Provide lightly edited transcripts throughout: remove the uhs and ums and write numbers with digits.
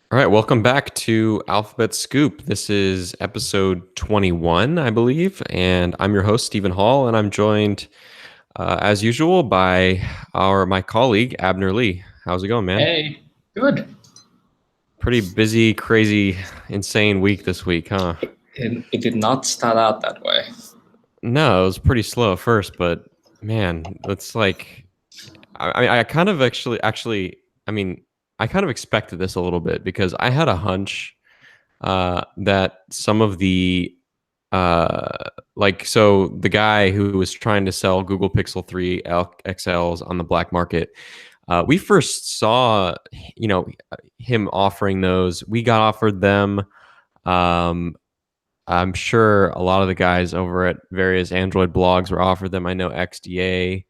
All right, welcome back to Alphabet Scoop. This is episode 21, I believe, and I'm your host Stephen Hall, and I'm joined, as usual, by my colleague Abner Lee. How's it going, man? Hey, good. Pretty busy, crazy, insane week this week, huh? It did not start out that way. No, it was pretty slow at first, but man, that's like I kind of actually, I mean, I kind of expected this a little bit because I had a hunch that some of the so the guy who was trying to sell Google Pixel 3 XLs on the black market, we first saw, him offering those. We got offered them. Um, I'm sure a lot of the guys over at various Android blogs were offered them. I know XDA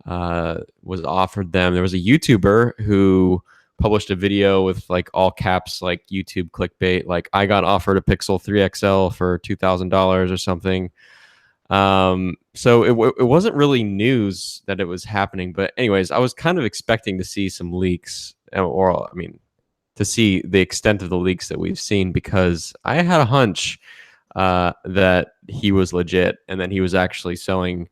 was offered them. There was a YouTuber who published a video with like all caps, like YouTube clickbait, like I got offered a Pixel 3 XL for $2,000 or something. So it wasn't really news that it was happening, but anyways, I was kind of expecting to see some leaks, or I mean, to see the extent of the leaks that we've seen, because I had a hunch that he was legit and that he was actually selling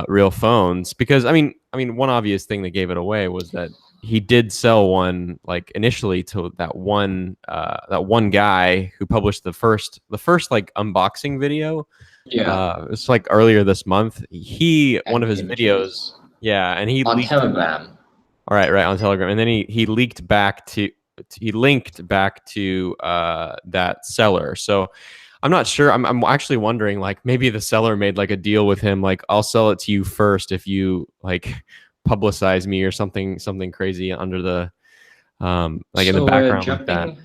real phones. Because I mean, one obvious thing that gave it away was that he did sell one, like initially, to that one guy who published the first like unboxing video. Yeah, It's like earlier this month. One and of his videos, images yeah, and he on leaked. Telegram. All right, right on Telegram, and then he leaked back to he linked back to that seller. So I'm not sure. I'm actually wondering, like, maybe the seller made like a deal with him, like I'll sell it to you first if you like publicize me or something crazy under the like in the So we're background like that.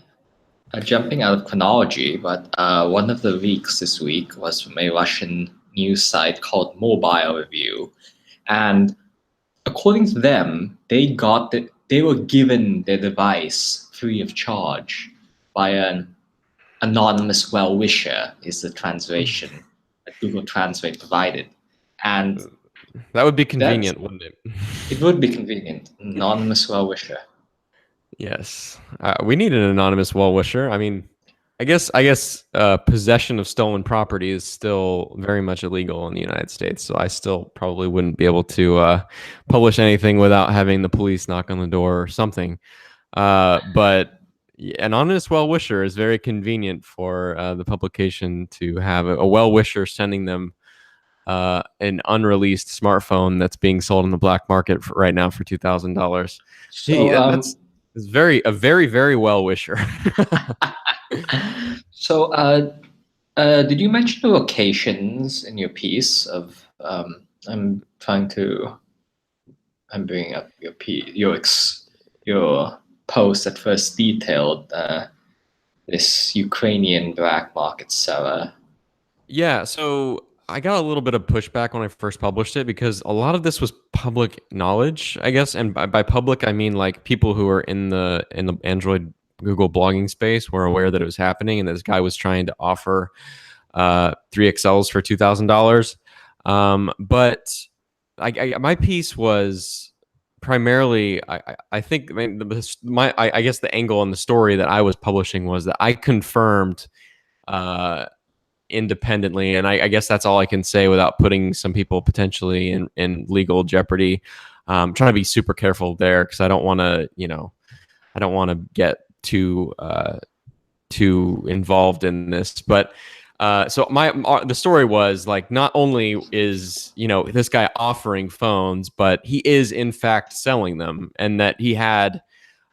jumping out of chronology, but one of the leaks this week was from a Russian news site called Mobile Review, and according to them, they were given their device free of charge by an anonymous well-wisher, is the translation that Google Translate provided, and That would be that's convenient, wouldn't it? it would be convenient. Anonymous well-wisher. Yes, we need an anonymous well wisher. I mean, I guess possession of stolen property is still very much illegal in the United States. So I still probably wouldn't be able to publish anything without having the police knock on the door or something. But an anonymous well wisher is very convenient for the publication to have a well wisher sending them an unreleased smartphone that's being sold in the black market right now for $2,000. Hey, So that's very well wisher. so did you mention the locations in your piece of I'm trying to I'm bringing up your post that first detailed this Ukrainian black market seller. Yeah, so I got a little bit of pushback when I first published it because a lot of this was public knowledge, I guess, and by public I mean like people who are in the Android Google blogging space were aware that it was happening, and this guy was trying to offer 3XLs for $2,000. But my piece was primarily, I think, I mean, I guess the angle on the story that I was publishing was that I confirmed uh, independently, and I guess that's all I can say without putting some people potentially in legal jeopardy. Trying to be super careful there because I don't want to, I don't want to get too involved in this. But so the story was like, not only is this guy offering phones, but he is in fact selling them, and that he had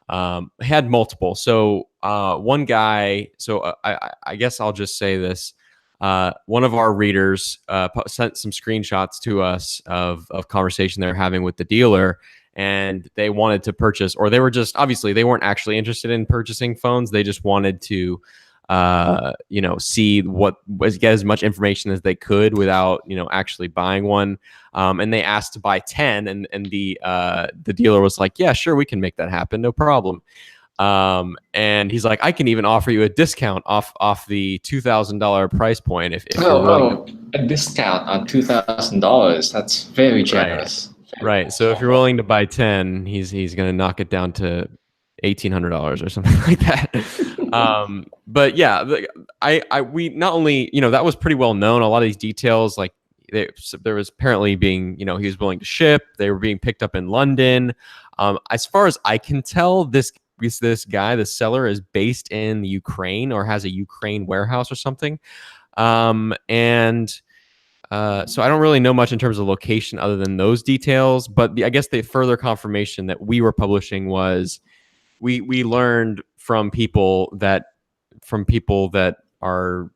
multiple. So one guy. So I guess I'll just say this. One of our readers sent some screenshots to us of conversation they were having with the dealer, and they wanted to purchase, or they were just, obviously they weren't actually interested in purchasing phones. They just wanted to see get as much information as they could without actually buying one. And they asked to buy 10, and the dealer was like, yeah, sure, we can make that happen, no problem. And he's like, I can even offer you a discount off the $2,000 price point if you're willing to. A discount on $2,000. That's very Right. generous. Very Right. So if you're generous. willing to buy 10, he's going to knock it down to $1,800 or something like that. But yeah, we not only, that was pretty well known. A lot of these details, like there was apparently being, he was willing to ship. They were being picked up in London. As far as I can tell, this guy, the seller, is based in Ukraine or has a Ukraine warehouse or something. And so I don't really know much in terms of location other than those details. But I guess the further confirmation that we were publishing was we learned from people that are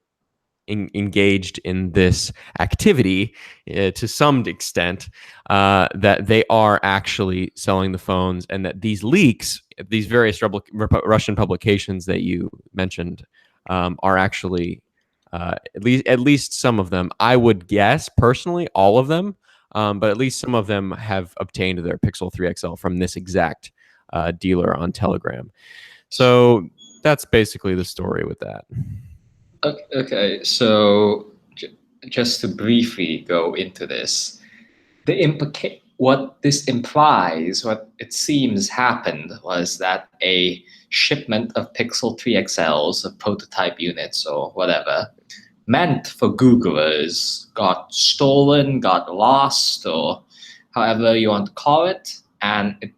engaged in this activity to some extent, that they are actually selling the phones, and that these leaks, these various Russian publications that you mentioned, are actually at least some of them. I would guess personally all of them, but at least some of them have obtained their Pixel 3 XL from this exact dealer on Telegram. So that's basically the story with that. Okay, so just to briefly go into this, what this implies, what it seems happened, was that a shipment of Pixel 3 XLs, of prototype units or whatever, meant for Googlers got stolen, got lost, or however you want to call it, and it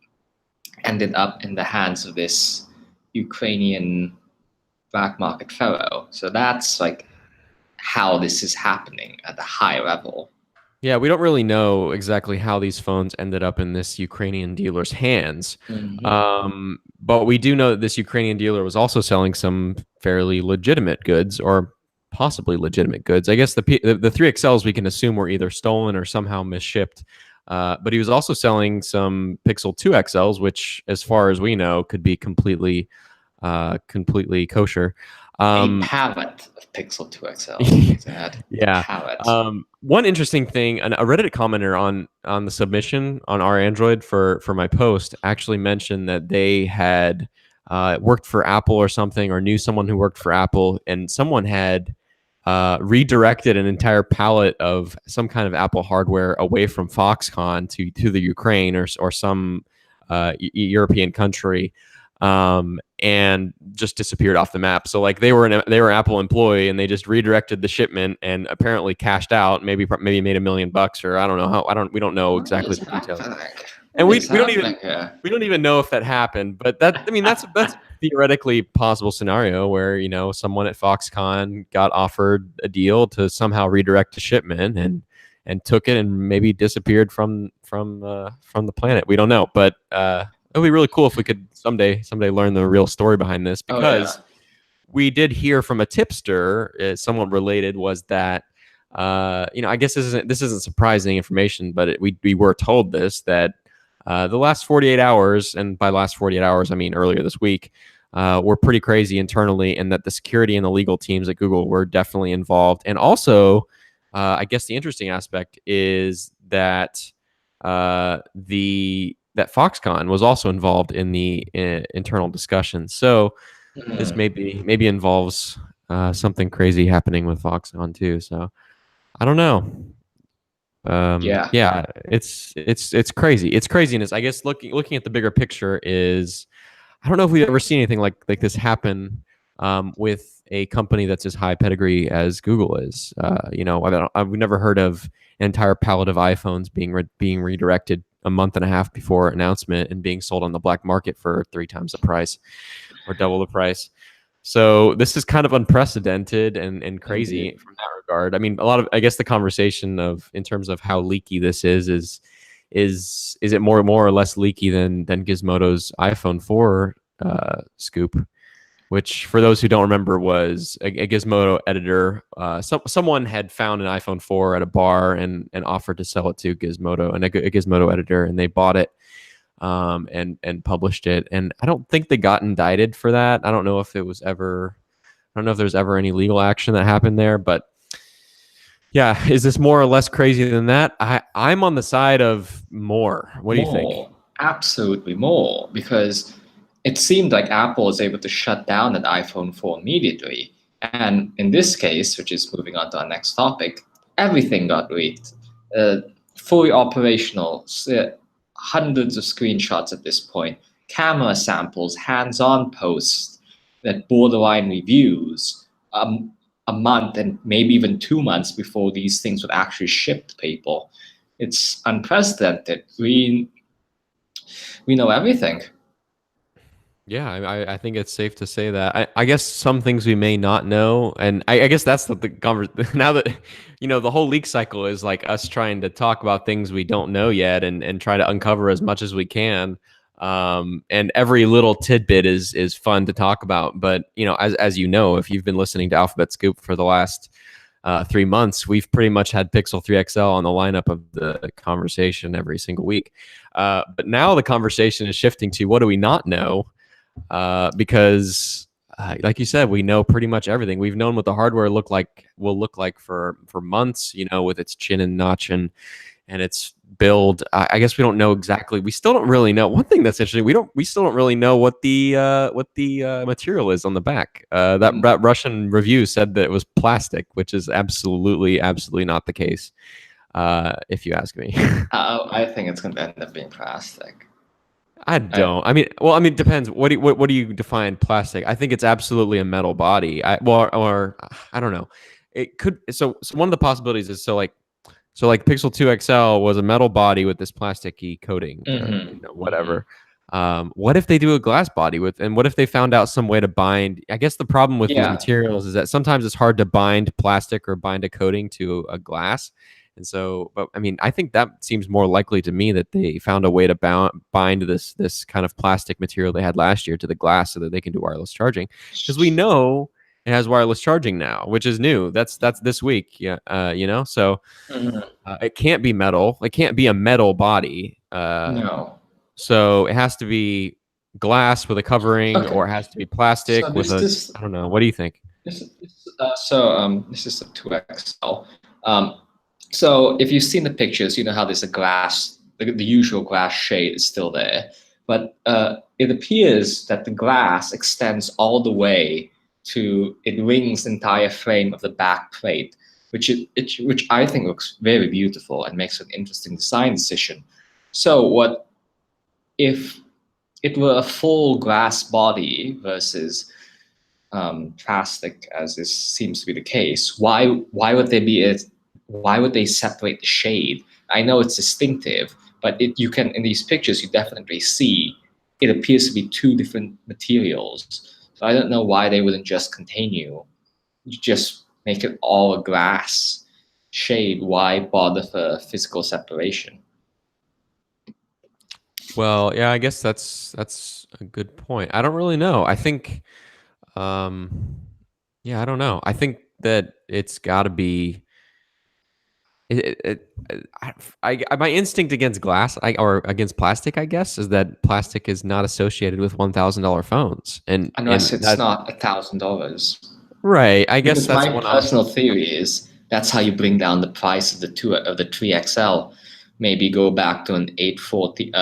ended up in the hands of this Ukrainian black market fellow. So that's like how this is happening at a high level. Yeah, we don't really know exactly how these phones ended up in this Ukrainian dealer's hands. But we do know that this Ukrainian dealer was also selling some fairly legitimate goods, or possibly legitimate goods. I guess the 3XLs we can assume were either stolen or somehow misshipped. But he was also selling some Pixel 2 XLs, which, as far as we know, could be completely kosher. A palette of Pixel 2 XL. Yeah. Palette. One interesting thing, a Reddit commenter on the submission on our Android for my post actually mentioned that they had worked for Apple or something, or knew someone who worked for Apple, and someone had redirected an entire pallet of some kind of Apple hardware away from Foxconn to the Ukraine or some European country. And just disappeared off the map. So like they were an Apple employee, and they just redirected the shipment and apparently cashed out. Maybe made $1 million, or I don't know how. We don't know exactly the details. And we don't even know if that happened. But that's theoretically possible scenario where someone at Foxconn got offered a deal to somehow redirect the shipment and took it and maybe disappeared from the planet. We don't know, but it would be really cool if we could someday learn the real story behind this, because we did hear from a tipster, somewhat related, was that I guess this isn't surprising information, but we were told this, that the last 48 hours, and by last 48 hours I mean earlier this week, were pretty crazy internally, and that the security and the legal teams at Google were definitely involved. And also, I guess the interesting aspect is that that Foxconn was also involved in the internal discussion. So this maybe involves something crazy happening with Foxconn too. So I don't know. Yeah, it's crazy. It's craziness. I guess looking at the bigger picture is, I don't know if we've ever seen anything like this happen with a company that's as high pedigree as Google is. I've never heard of an entire pallet of iPhones being redirected a month and a half before announcement and being sold on the black market for 3 times the price or double the price. So this is kind of unprecedented and crazy from that regard. I mean, I guess the conversation in terms of how leaky this is it more or less leaky than Gizmodo's iPhone 4 scoop, which, for those who don't remember, was a Gizmodo editor. Someone had found an iPhone 4 at a bar and offered to sell it to Gizmodo, and a Gizmodo editor, and they bought it and published it. And I don't think they got indicted for that. I don't know if there's ever any legal action that happened there, but yeah, is this more or less crazy than that? I'm on the side of more. What do you think? Absolutely more, because it seemed like Apple was able to shut down that iPhone 4 immediately. And in this case, which is moving on to our next topic, everything got leaked. Fully operational, hundreds of screenshots at this point. camera samples, hands-on posts, that borderline reviews a month and maybe even 2 months before these things would actually ship to people. It's unprecedented. We know everything. Yeah, I think it's safe to say that. I guess some things we may not know, and I guess that's now that the whole leak cycle is like us trying to talk about things we don't know yet, and try to uncover as much as we can. And every little tidbit is fun to talk about. But as you know, if you've been listening to Alphabet Scoop for the last 3 months, we've pretty much had Pixel 3 XL on the lineup of the conversation every single week. But now the conversation is shifting to what do we not know? Because like you said, we know pretty much everything. We've known what the hardware will look like for months, with its chin and notch and its build. I guess we don't know exactly. We still don't really know. One thing that's interesting, we still don't really know what the material is on the back. That Russian review said that it was plastic, which is absolutely not the case. If you ask me. I think it's going to end up being plastic. I don't. It depends. What do you define plastic? I think it's absolutely a metal body. Or I don't know. It could. So one of the possibilities is like Pixel 2 XL was a metal body with this plasticky coating, whatever. What if they do a glass body and what if they found out some way to bind? I guess the problem with these materials is that sometimes it's hard to bind plastic or bind a coating to a glass. And so, but I think that seems more likely to me that they found a way to bind this kind of plastic material they had last year to the glass so that they can do wireless charging. Because we know it has wireless charging now, which is new. That's this week. Yeah, So it can't be metal. It can't be a metal body. No. So it has to be glass with a covering, or it has to be plastic with I don't know. What do you think? This is the 2XL. So if you've seen the pictures, you know how there's a glass, the usual glass shade is still there, but it appears that the glass extends all the way to it rings the entire frame of the back plate, which I think looks very beautiful and makes an interesting design decision. So what if it were a full glass body versus plastic, as this seems to be the case? Why would there be why would they separate the shade? I know it's distinctive, but you can, in these pictures, you definitely see it appears to be two different materials. So I don't know why they wouldn't just continue, just make it all a glass shade. Why bother for physical separation? Well, yeah, I guess that's a good point. I don't really know. I think, yeah, I don't know. I think that it's got to be. My instinct against glass, or against plastic, I guess, is that plastic is not associated with $1,000 phones, Unless it's not $1,000. Right. I guess Because that's my one personal theory is that's how you bring down the price of the 3XL. Maybe go back to an 840,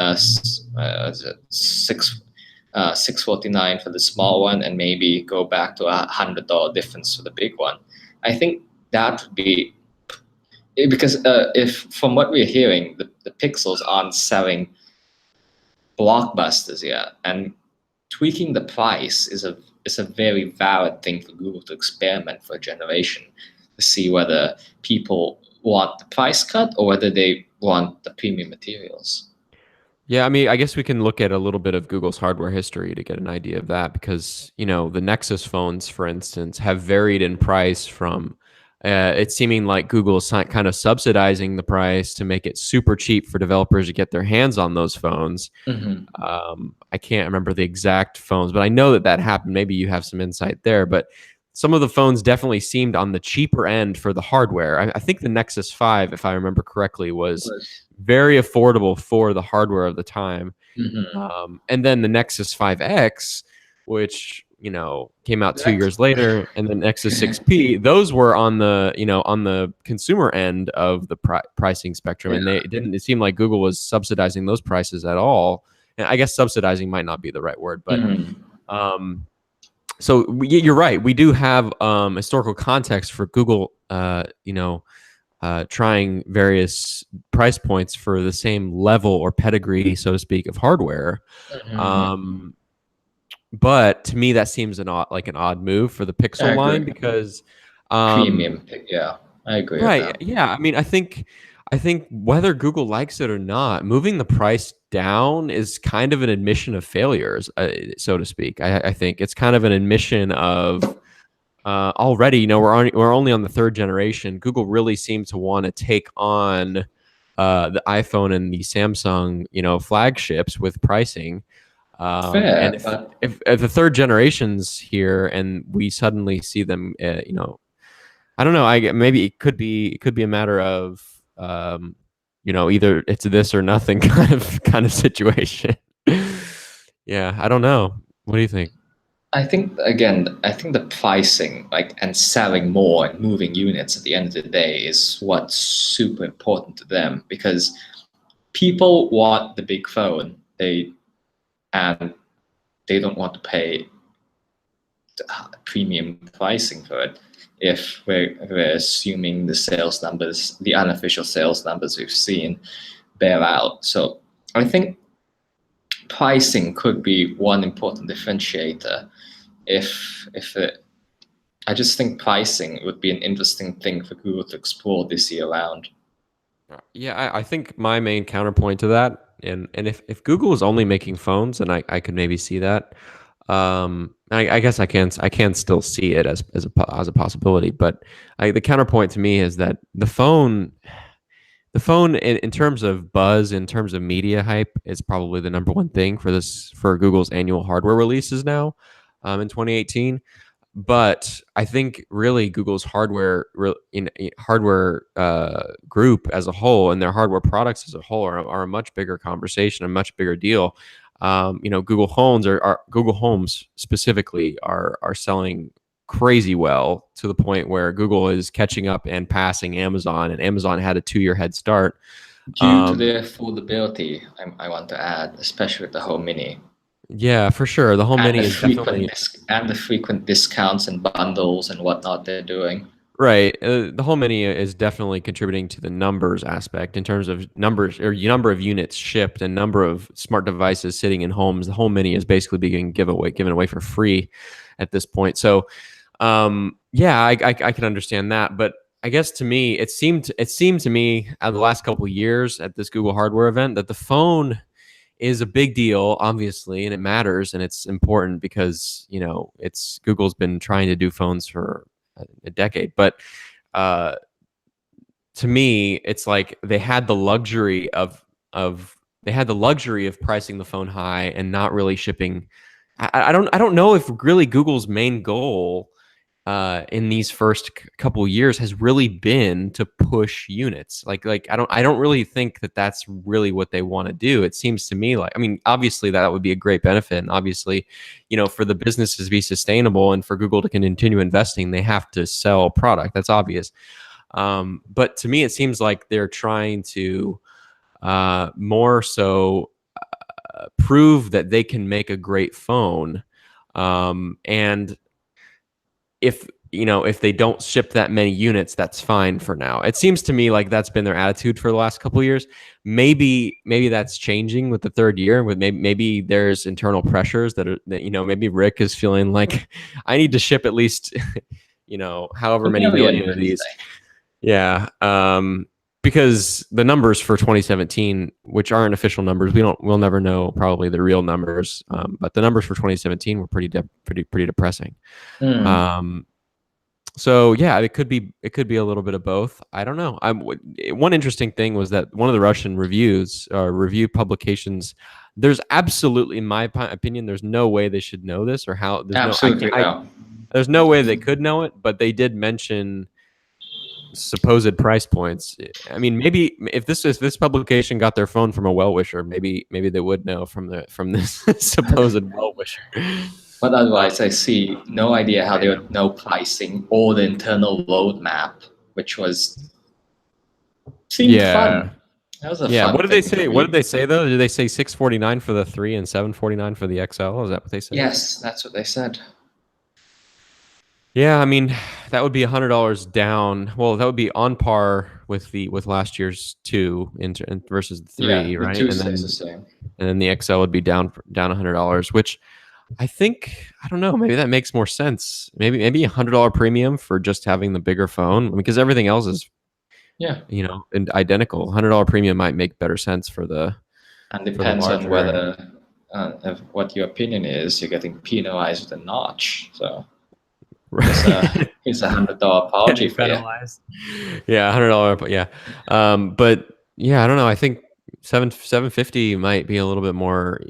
649 for the small one, and maybe go back to $100 difference for the big one. I think that would be because if from what we're hearing, the Pixels aren't selling blockbusters yet, and tweaking the price is a very valid thing for Google to experiment for a generation to see whether people want the price cut or whether they want the premium materials. Yeah, I guess we can look at a little bit of Google's hardware history to get an idea of that, because the Nexus phones, for instance, have varied in price from it's seeming like Google is kind of subsidizing the price to make it super cheap for developers to get their hands on those phones. I can't remember the exact phones, but I know that happened. Maybe you have some insight there, but some of the phones definitely seemed on the cheaper end for the hardware. I think the Nexus 5, if I remember correctly, was very affordable for the hardware of the time. And then the Nexus 5X, which came out 2 years later, and the Nexus 6P, those were on the consumer end of the pricing spectrum, and it seemed like Google was subsidizing those prices at all. And I guess subsidizing might not be the right word, but so you're right. We do have historical context for Google, trying various price points for the same level or pedigree, so to speak, of hardware. Mhm. Um, but to me, that seems like an odd move for the I Pixel line agree. because, Premium pick, yeah, I agree with right, that. yeah. I mean, I think whether Google likes it or not, moving the price down is kind of an admission of failures, so to speak. I think it's kind of an admission of already, we're only on the third generation. Google really seems to want to take on the iPhone and the Samsung, flagships with pricing. And Fair, if, but if if the third generation's here and we suddenly see them, I don't know. Maybe it could be a matter of either it's this or nothing kind of situation. Yeah, I don't know. What do you think? I think again, I think the pricing, like, and selling more and moving units at the end of the day is what's super important to them because people want the big phone. And they don't want to pay premium pricing for it if we're assuming the sales numbers, the unofficial sales numbers we've seen, bear out. So I think pricing could be one important differentiator. If it, I just think pricing would be an interesting thing for Google to explore this year round. Yeah, I think my main counterpoint to that, and if Google is only making phones, then I could maybe see that. I guess I can still see it as a possibility, but the counterpoint to me is that the phone in terms of buzz, in terms of media hype, is probably the number one thing for Google's annual hardware releases now, in 2018. But I think really Google's hardware group as a whole and their hardware products as a whole are a much bigger conversation, a much bigger deal. Google Homes specifically are selling crazy well to the point where Google is catching up and passing Amazon, and Amazon had a 2-year head start. Due to Um, their affordability, I want to add, especially with the Home Mini yeah, for sure. The Home and Mini is definitely the frequent discounts and bundles and whatnot they're doing. right. The whole mini is definitely contributing to the numbers aspect in terms of numbers or number of units shipped and number of smart devices sitting in homes. The whole mini is basically being given away for free at this point. So, yeah, I can understand that, but I guess to me, it seemed to me the last couple of years at this Google hardware event that the phone is a big deal, obviously, and it matters and it's important because it's Google's been trying to do phones for a decade. But uh, to me, it's like they had the luxury of pricing the phone high and not really shipping. I don't know if really Google's main goal in these first couple years has really been to push units. Like I don't really think that that's really what they want to do. It seems to me like, I mean, obviously that would be a great benefit, and obviously, for the businesses to be sustainable and for Google to continue investing, they have to sell product. That's obvious. But to me, it seems like they're trying to more so prove that they can make a great phone. And if they don't ship that many units, that's fine for now. It seems to me like that's been their attitude for the last couple of years. Maybe that's changing with the third year. With maybe there's internal pressures that maybe Rick is feeling like I need to ship at least however But many that'll be million of interesting. these. Yeah. Because the numbers for 2017, which aren't official numbers, we'll never know probably the real numbers. But the numbers for 2017 were pretty depressing. Hmm. Um, so yeah, it could be a little bit of both. I don't know. One interesting thing was that one of the Russian review publications. There's absolutely, in my opinion, there's no way they should know this or how. There's no I Absolutely can't. no. There's no way they could know it, but they did mention supposed price points. I mean, maybe if this publication got their phone from a well-wisher, maybe they would know from this supposed well-wisher. But Uh, otherwise, I see no idea how they would know pricing or the internal roadmap, which seemed yeah, fun. That was a yeah. What fun did they thing to say? What did read. they say though? Did they say 649 for the 3 and 749 for the XL? Is that what they said? Yes, that's what they said. Yeah, I mean, that would be $100 down. Well, that would be on par with last year's 2 versus the Yeah, 3, the right? two stays the same. And then the XL would be down $100, which I think, I don't know, maybe that makes more sense. Maybe $100 premium for just having the bigger phone, because everything else is, Yeah, and identical. $100 premium might make better sense for the and for the depends on larger. whether if what your opinion is. You're getting penalized with a notch. So Right. here's $100 apology Getting for you. penalized. Yeah, $100. But yeah, but yeah, I don't know. I think 750 might be a little bit more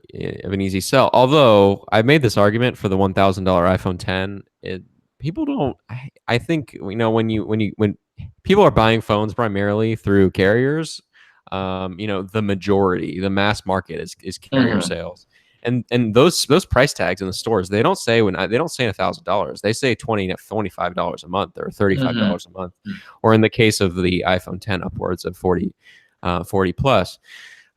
of an easy sell. Although I made this argument for the $1,000 iPhone 10. People don't. I think when people are buying phones primarily through carriers, the majority, the mass market is carrier Mm-hmm. sales. And those price tags in the stores, they don't say $1,000. They say $25 a month or Mm-hmm. $35 a month, or in the case of the iPhone 10, upwards of 40 plus.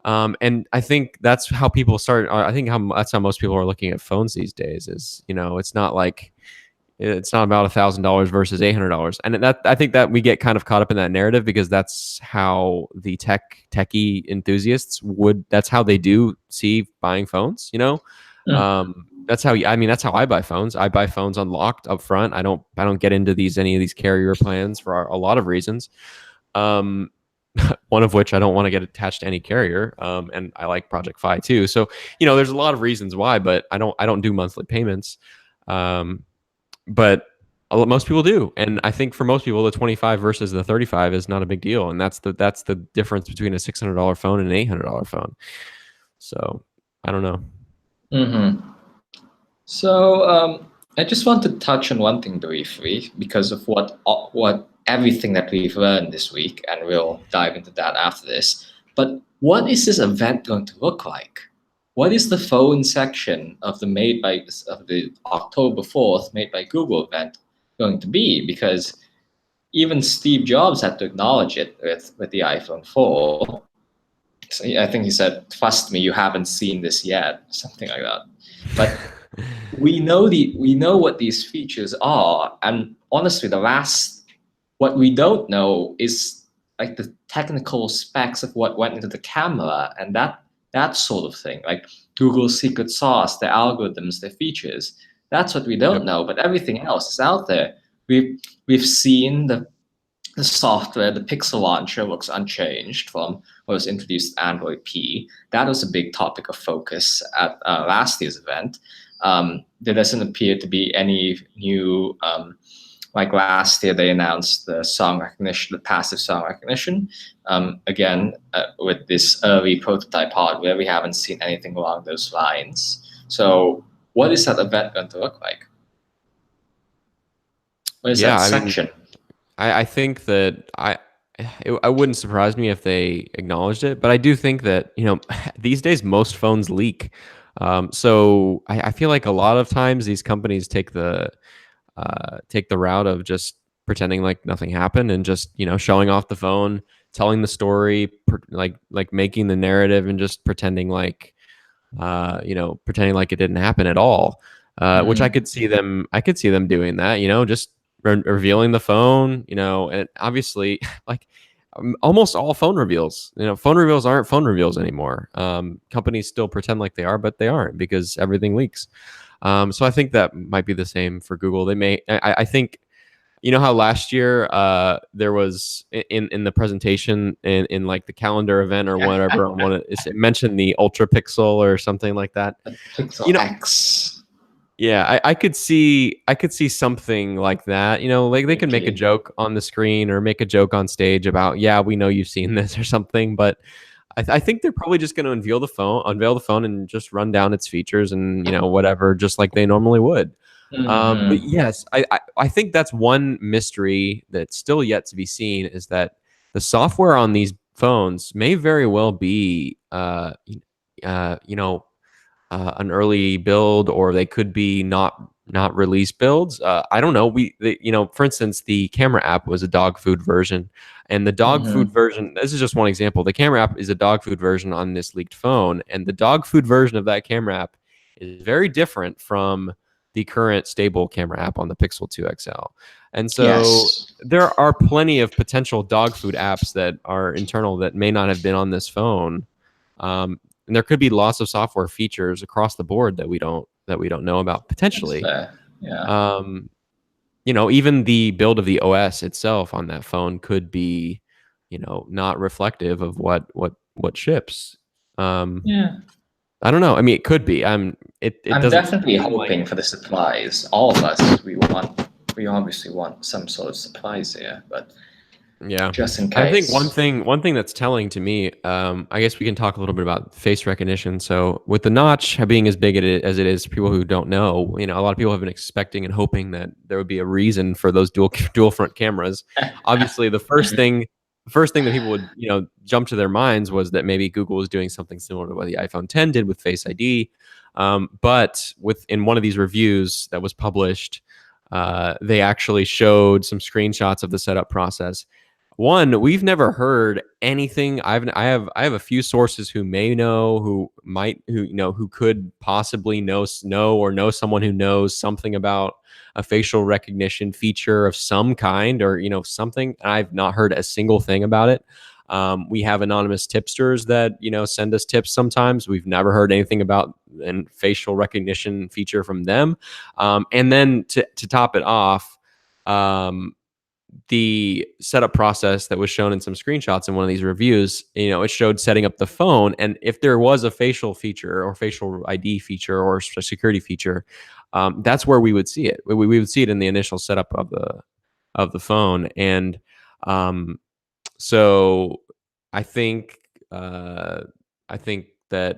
And I think that's how people start. I think that's how most people are looking at phones these days. Is it's not about $1,000 versus $800, and that I think that we get kind of caught up in that narrative because that's how the techie enthusiasts would. That's how they do see buying phones. That's how that's how I buy phones. I buy phones unlocked up front. I don't get into any of these carrier plans for a lot of reasons. Um, one of which I don't want to get attached to any carrier. And I like Project Fi too. So there's a lot of reasons why, but I don't do monthly payments. Um, but most people do, and I think for most people the 25 versus the 35 is not a big deal, and that's the difference between a $600 phone and an $800 phone. So I don't know. Mm-hmm. So I just want to touch on one thing briefly because of what everything that we've learned this week, and we'll dive into that after this. But what is this event going to look like? What is the phone section of the October 4th Made by Google event going to be? Because even Steve Jobs had to acknowledge it with the iPhone 4. So I think he said, "Trust me, you haven't seen this yet," something like that. But we know what these features are, and honestly, what we don't know is like the technical specs of what went into the camera and that sort of thing, like Google's secret sauce, their algorithms, their features. That's what we don't Yep. know, but everything else is out there. We've seen the software, the Pixel launcher looks unchanged from what was introduced Android P. That was a big topic of focus at last year's event. There doesn't appear to be any new, like last year they announced the song recognition, the passive song recognition. Again, with this early prototype hardware, we haven't seen anything along those lines. So what is that event going to look like? What is Yeah, that I mean, section? I think that I wouldn't surprise me if they acknowledged it, but I do think that these days most phones leak. So I feel like a lot of times these companies take the route of just pretending like nothing happened and just showing off the phone, telling the story, like making the narrative, and just pretending like it didn't happen at all. Which I Mm, could see them doing that. Just revealing the phone. And obviously, like almost all phone reveals. Phone reveals aren't phone reveals anymore. Companies still pretend like they are, but they aren't because everything leaks. So I think that might be the same for Google. They may. I think how last year there was in the presentation in like the calendar event or yeah, whatever on it mentioned the Ultra Pixel or something like that. Pixel You know, X. yeah, I could see something like that. Like they could make a Okay. joke on the screen or make a joke on stage about, yeah, we know you've seen this or something, but I think they're probably just going to unveil the phone and just run down its features and whatever, just like they normally would. But Mm-hmm. yes, I think that's one mystery that's still yet to be seen, is that the software on these phones may very well be, uh, you know, an early build, or they could be not released builds. I don't know. For instance, the camera app was a dog food version, and the dog food Mm-hmm. version. This is just one example. The camera app is a dog food version on this leaked phone, and the dog food version of that camera app is very different from the current stable camera app on the Pixel 2 XL. And so Yes. there are plenty of potential dog food apps that are internal that may not have been on this phone. And there could be lots of software features across the board that we don't know about That's potentially. fair. Yeah. Even the build of the OS itself on that phone could be, not reflective of what ships. Yeah. I don't know. I mean, it could be. It I'm doesn't definitely seem like. hoping for the supplies. All of us, we obviously want some sort of supplies here, but Yeah. just in I think one case. thing that's telling to me, I guess we can talk a little bit about face recognition. So with the notch being as big as it is, for people who don't know, a lot of people have been expecting and hoping that there would be a reason for those dual front cameras. Obviously, the first thing that people would jump to their minds was that maybe Google was doing something similar to what the iPhone 10 did with Face ID. But in one of these reviews that was published, they actually showed some screenshots of the setup process. One, we've never heard anything. I have a few sources who may know, who could possibly know or know someone who knows something about a facial recognition feature of some kind, or something. I've not heard a single thing about it. We have anonymous tipsters that send us tips sometimes. We've never heard anything about a facial recognition feature from them. And then to top it off, the setup process that was shown in some screenshots in one of these reviews, it showed setting up the phone. And if there was a facial feature or facial ID feature or a security feature, that's where we would see it. We would see it in the initial setup of the phone. And so I think that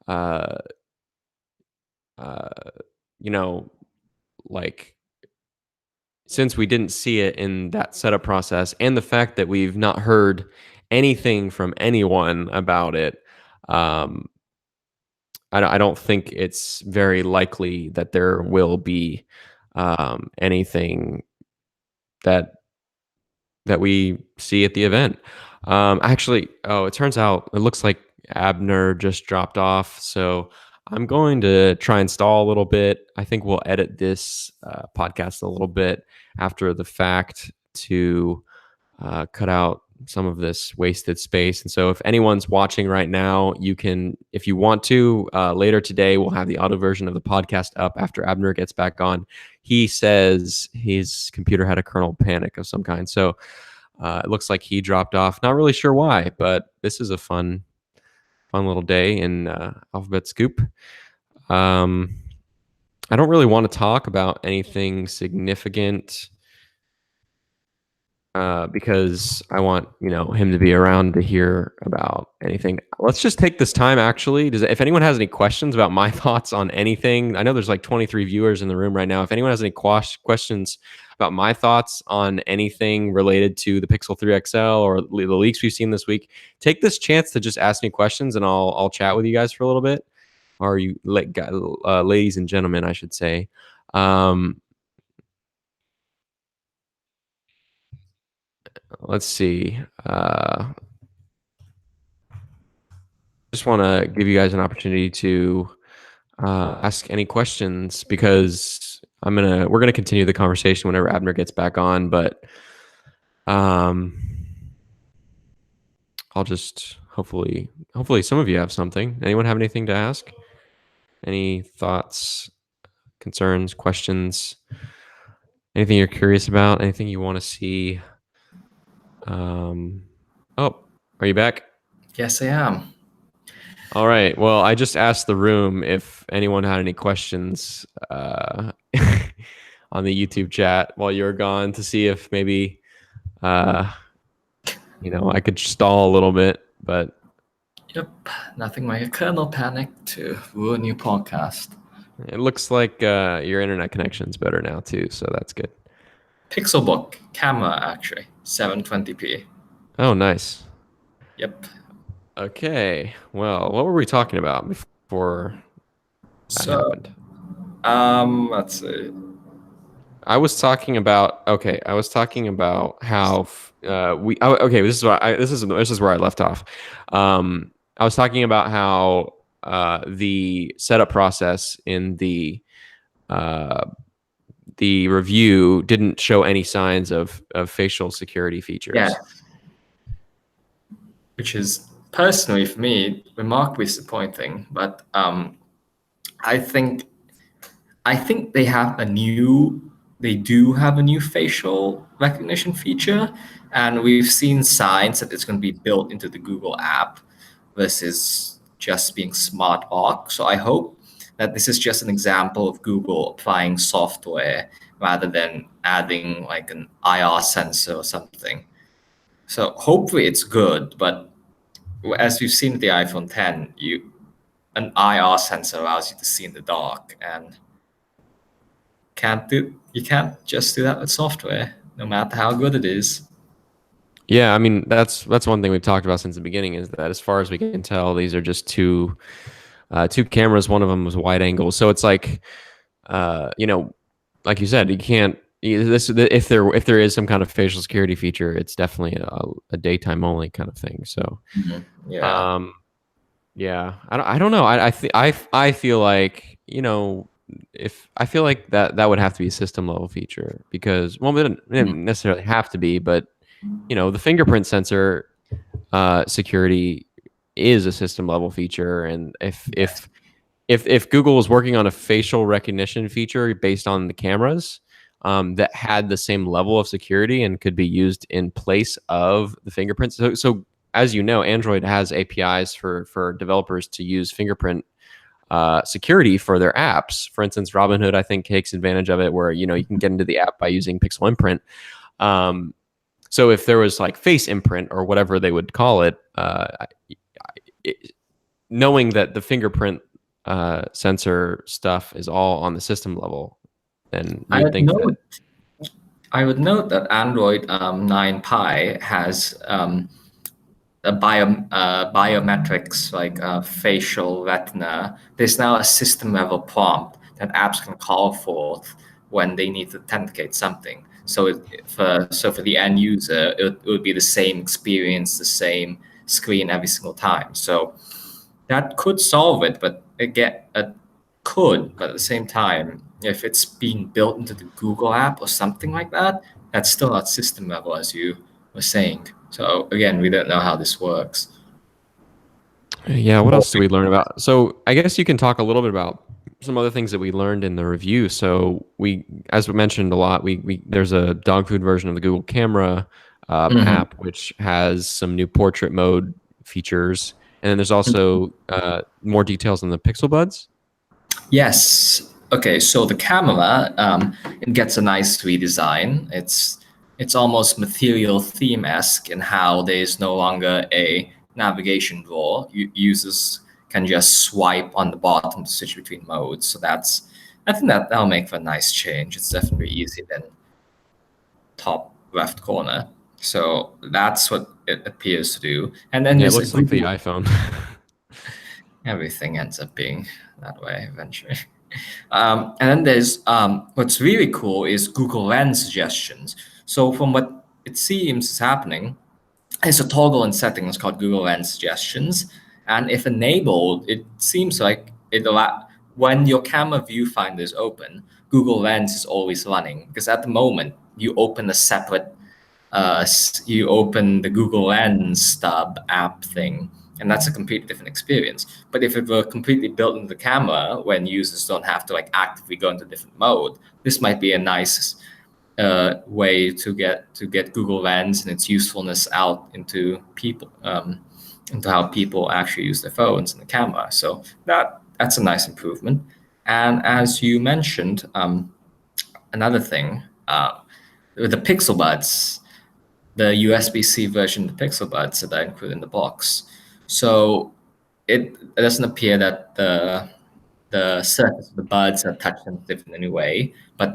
uh, uh, you know, like, since we didn't see it in that setup process, and the fact that we've not heard anything from anyone about it, um, I don't think it's very likely that there will be anything that we see at the event. Actually, it turns out it looks like Abner just dropped off, so I'm going to try and stall a little bit. I think we'll edit this podcast a little bit after the fact to cut out some of this wasted space. And so if anyone's watching right now, you can, if you want to, later today, we'll have the audio version of the podcast up after Abner gets back on. He says his computer had a kernel panic of some kind. So it looks like he dropped off. Not really sure why, but this is a fun little day in Alphabet Scoop. I don't really want to talk about anything significant because I want him to be around to hear about anything. Let's just take this time. Actually, if anyone has any questions about my thoughts on anything, I know there's like 23 viewers in the room right now. If anyone has any questions about my thoughts on anything related to the Pixel 3 XL or the leaks we've seen this week, take this chance to just ask me questions, and I'll chat with you guys for a little bit. Or you, ladies and gentlemen, I should say. Let's see. Just want to give you guys an opportunity to ask any questions, because we're gonna continue the conversation whenever Abner gets back on. But I'll just hopefully some of you have something. Anyone have anything to ask? Any thoughts, concerns, questions? Anything you're curious about? Anything you want to see? Oh, are you back? Yes, I am. All right. Well, I just asked the room if anyone had any questions on the YouTube chat while you were gone, to see if maybe I could stall a little bit. But Yep, nothing like a kernel panic to ruin your podcast. it looks like your internet connection's better now too, so that's good. Pixelbook camera, actually, 720p. Oh, nice. Yep. Okay. Well, what were we talking about before that happened? Let's see. I was talking about how okay. This is where I left off. I was talking about how the setup process in the uh, the review didn't show any signs of facial security Yeah, features. which is personally for me remarkably disappointing. But I think I think they do have a new facial recognition feature, and we've seen signs that it's going to be built into the Google app versus just being smart lock. So I hope that this is just an example of Google applying software rather than adding like an IR sensor or something. So hopefully it's good, but as we've seen with the iPhone 10, an IR sensor allows you to see in the dark, and you can't just do that with software, no matter how good it is. Yeah, I mean that's one thing we've talked about since the beginning is that as far as we can tell, these are just two cameras. One of them was wide angle, so it's like you know, like you said, you can't this if there is some kind of facial security feature, it's definitely a daytime only kind of thing. So Yeah. um, yeah, I don't know. I feel like if I feel like that would have to be a system level feature because well, it Mhm. didn't necessarily have to be, but the fingerprint sensor security is a system level feature, and if Google was working on a facial recognition feature based on the cameras that had the same level of security and could be used in place of the fingerprints. So as you know, Android has APIs for developers to use fingerprint security for their apps. For instance, Robinhood I think takes advantage of it, where you can get into the app by using pixel imprint. Um, so if there was like face imprint or whatever they would call it, it knowing that the fingerprint sensor stuff is all on the system level, then you I would would think that. note I would note that Android 9 Pie has biometrics like facial retina. There's now a system level prompt that apps can call forth when they need to authenticate something. So for the end user, it would be the same experience, the same screen every single time. So that could solve it, but again, but at the same time, if it's being built into the Google app or something like that, that's still not system level, as you were saying. So again, we don't know how this works. Yeah, what else do we learn about? So I guess you can talk a little bit about some other things that we learned in the review. So as we mentioned a lot, we there's a dog food version of the Google Camera Mhm. app, which has some new portrait mode features, and then there's also more details on the Pixel Buds. Yes. Okay. So the camera, it gets a nice redesign. It's almost material theme esque in how there's no longer a navigation drawer. Users can just swipe on the bottom to switch between modes. So I think that'll make for a nice change. It's definitely easier than top left corner. So that's what it appears to do. And then Yeah, it there's a looks like the Google. iPhone. Everything ends up being that way eventually. And then there's what's really cool is Google Lens suggestions. So from what it seems is happening, there's a toggle in settings called Google Lens suggestions, and if enabled, it seems like when your camera viewfinder is open, Google Lens is always running because at the moment you open the Google Lens tab app thing, and that's a completely different experience. But if it were completely built into the camera, when users don't have to like actively go into different mode, this might be a nice way to get Google Lens and its usefulness out into how people actually use their phones and the camera. So that's a nice improvement. And as you mentioned, another thing with the Pixel Buds, the USB-C version of the Pixel Buds that I include in the box. So it doesn't appear that the surface of the buds are touch sensitive in any way, but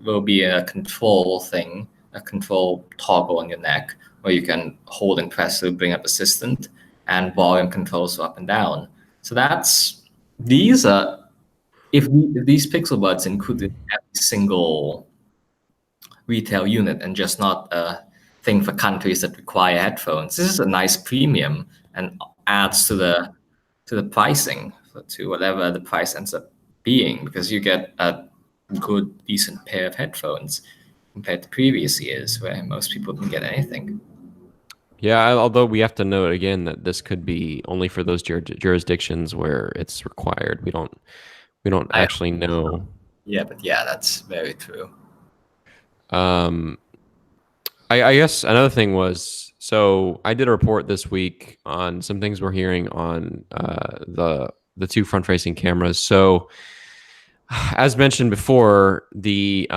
will be a control thing, a control toggle on your neck where you can hold and press to bring up assistant and volume controls up and down. So these are if these Pixel Buds included every single retail unit and just not a thing for countries that require headphones. This is a nice premium and adds to the pricing to whatever the price ends up being because you get good, decent pair of headphones compared to previous years where most people didn't get anything. Yeah, although we have to note again that this could be only for those jurisdictions where it's required. We don't I actually know. Yeah, but yeah, that's very true. Um, I guess another thing was, so I did a report this week on some things we're hearing on the two front facing cameras. So as mentioned before, the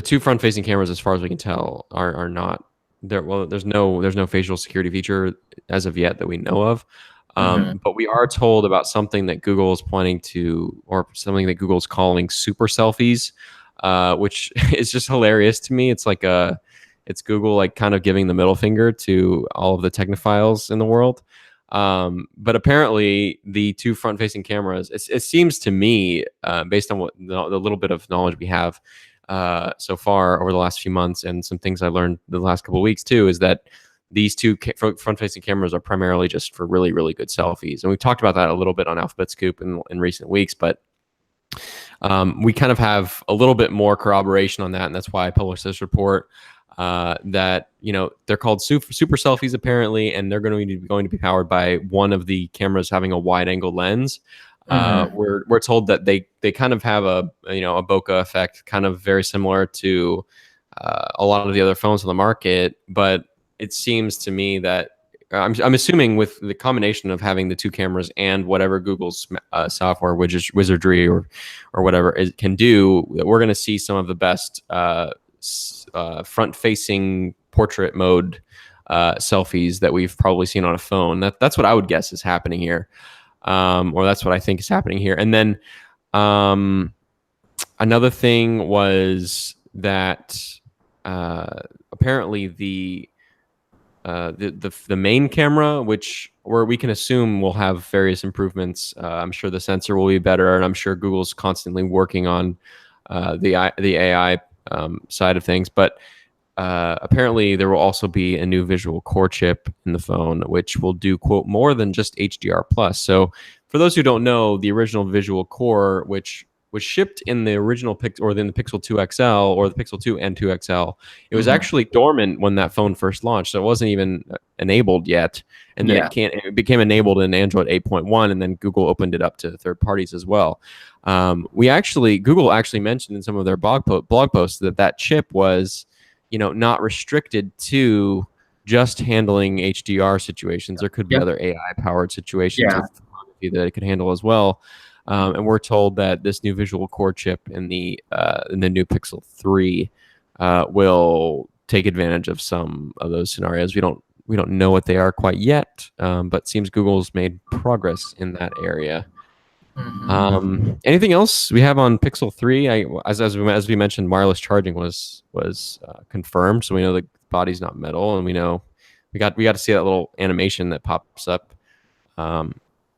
two front facing cameras, as far as we can tell, are not there. Well, there's no facial security feature as of yet that we know of. Hmm. But we are told about something that Google is planning to, or something that Google's calling super selfies, which is just hilarious to me. It's Google like kind of giving the middle finger to all of the technophiles in the world. But apparently, the two front-facing cameras, it seems to me, based on what the little bit of knowledge we have so far over the last few months, and some things I learned the last couple of weeks too, is that these two front-facing cameras are primarily just for really, really good selfies. And we've talked about that a little bit on Alphabet Scoop in recent weeks, but we kind of have a little bit more corroboration on that, and that's why I published this report. That they're called super selfies apparently, and they're going to be powered by one of the cameras having a wide angle lens. Hmm. We're told that they kind of have a bokeh effect, kind of very similar to a lot of the other phones on the market. But it seems to me that I'm assuming with the combination of having the two cameras and whatever Google's software wizardry or whatever it can do, that we're going to see some of the best front-facing portrait mode selfies that we've probably seen on a phone. That's what I would guess is happening here, or that's what I think is happening here. And then another thing was that apparently the main camera, where we can assume will have various improvements. I'm sure the sensor will be better, and I'm sure Google's constantly working on the AI side of things. But apparently, there will also be a new visual core chip in the phone, which will do quote more than just HDR plus. So, for those who don't know, the original visual core, which was shipped in the original in the Pixel 2 XL or the Pixel 2 and 2 XL, it was Hmm. actually dormant when that phone first launched, so it wasn't even enabled yet. And then Yeah. it became enabled in Android 8.1, and then Google opened it up to third parties as well. Google actually mentioned in some of their blog posts that chip was not restricted to just handling HDR situations. There could be Yep. other AI powered situations Yeah. with photography that it could handle as well. And we're told that this new visual core chip in the new Pixel 3 will take advantage of some of those scenarios. We don't know what they are quite yet, but seems Google's made progress in that area. Hmm. Anything else we have on Pixel 3? As we mentioned, wireless charging was confirmed, so we know the body's not metal, and we got to see that little animation that pops up. Um,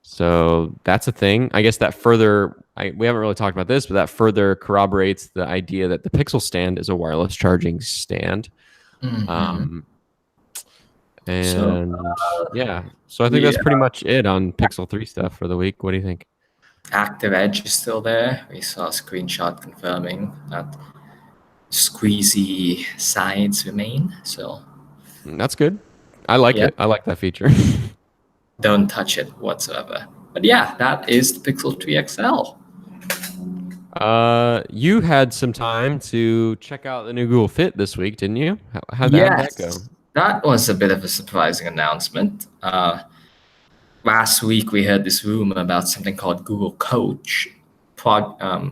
so that's a thing. I guess that we haven't really talked about this, but that further corroborates the idea that the Pixel stand is a wireless charging stand. Hmm. Um, So and yeah, so I think we that's pretty much it on Pixel 3 stuff for the week. What do you think? Active Edge is still there. We saw a screenshot confirming that squeezy sides remain. So That's good. I like yeah, it. I like that feature. don't touch it whatsoever. But yeah, that is the Pixel 3 XL. You had some time to check out the new Google Fit this week, didn't you? How did that go? Yes, that was a bit of a surprising announcement. Last week we heard this rumor about something called Google Coach. I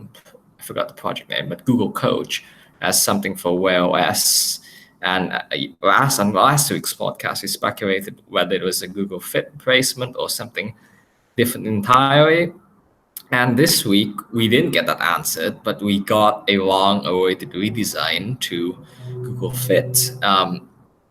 forgot the project name, but Google Coach as something for Wear OS. And on last week's podcast, we speculated whether it was a Google Fit replacement or something different entirely. And this week, we didn't get that answered, but we got a long awaited redesign to Google Fit.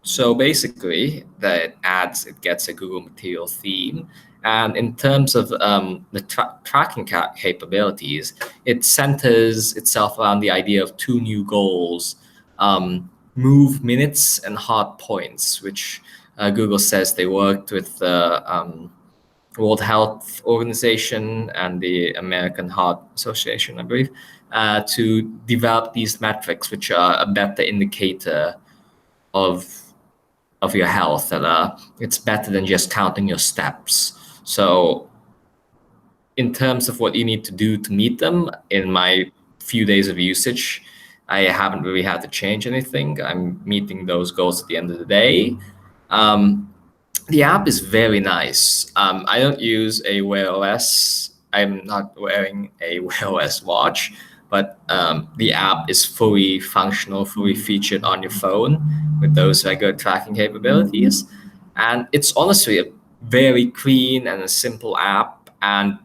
So basically, it gets a Google Material theme. And in terms of the tracking capabilities, it centers itself around the idea of two new goals: move minutes and hard points, which Google says they worked with World Health Organization and the American Heart Association, I believe, to develop these metrics, which are a better indicator of your health. And it's better than just counting your steps. So, in terms of what you need to do to meet them, in my few days of usage, I haven't really had to change anything. I'm meeting those goals at the end of the day. The app is very nice. I don't use a Wear OS. I'm not wearing a Wear OS watch, but the app is fully functional, fully featured on your phone with those regular tracking capabilities. And it's honestly a very clean and a simple app. And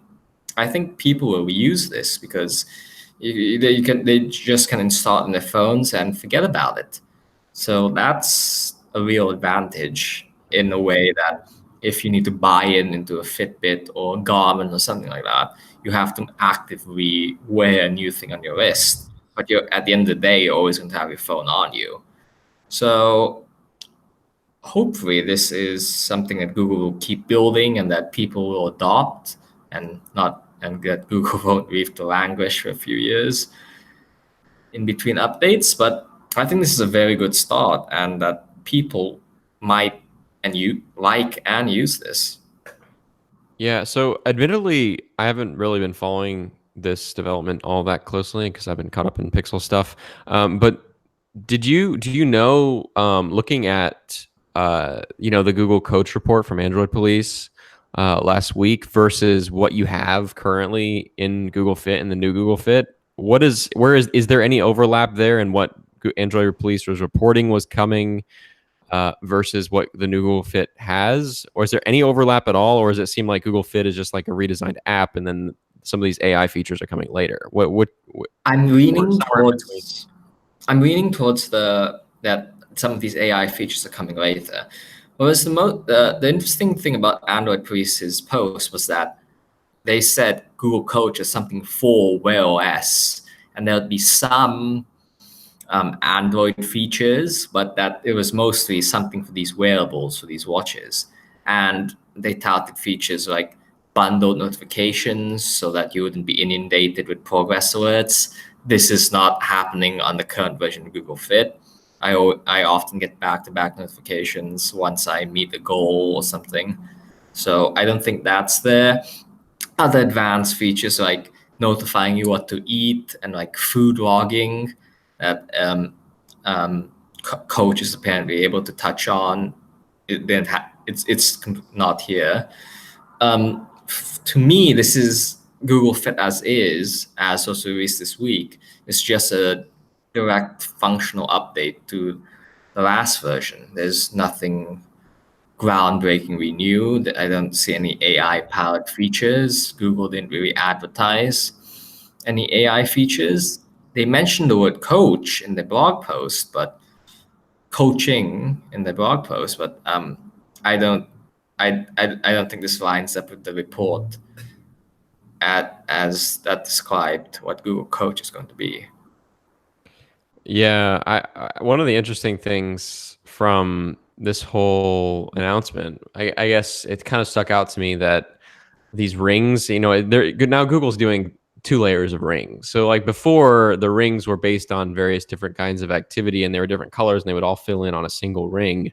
I think people will use this because they just can install it on their phones and forget about it. So that's a real advantage in a way that if you need to buy into a Fitbit or a Garmin or something like that, you have to actively wear a new thing on your wrist. But you're at the end of the day, you're always going to have your phone on you. So hopefully this is something that Google will keep building and that people will adopt and not and that Google won't leave to languish for a few years in between updates. But I think this is a very good start and that people might and you like and use this. Yeah, so admittedly, I haven't really been following this development all that closely because I've been caught up in Pixel stuff. But do you know, looking at the Google Coach report from Android Police last week versus what you have currently in Google Fit and the new Google Fit, is there any overlap there in what Android Police was reporting was coming versus what the new Google Fit has? Or is there any overlap at all? Or does it seem like Google Fit is just like a redesigned app and then some of these AI features are coming later? I'm Or leaning somewhere in between? towards I'm leaning towards the that some of these AI features are coming later. Whereas the interesting thing about Android Police's post was that they said Google Coach is something for Wear OS, and there'll be some Android features, but that it was mostly something for these wearables, for these watches. And they touted features like bundled notifications so that you wouldn't be inundated with progress alerts. This is not happening on the current version of Google Fit. I often get back-to-back notifications once I meet a goal or something. So I don't think that's there. Other advanced features like notifying you what to eat and like food logging that Coach is apparently able to touch on. It's not here. To me, this is Google Fit as is, as also released this week. It's just a direct functional update to the last version. There's nothing groundbreakingly new. I don't see any AI powered features. Google didn't really advertise any AI features. They mentioned the word coach in the blog post, but coaching in the blog post, but I don't I don't think this lines up with the report as that described what Google Coach is going to be. Yeah, one of the interesting things from this whole announcement, I guess it kind of stuck out to me that these rings, they're good now. Google's doing two layers of rings. So like before, the rings were based on various different kinds of activity, and they were different colors, and they would all fill in on a single ring.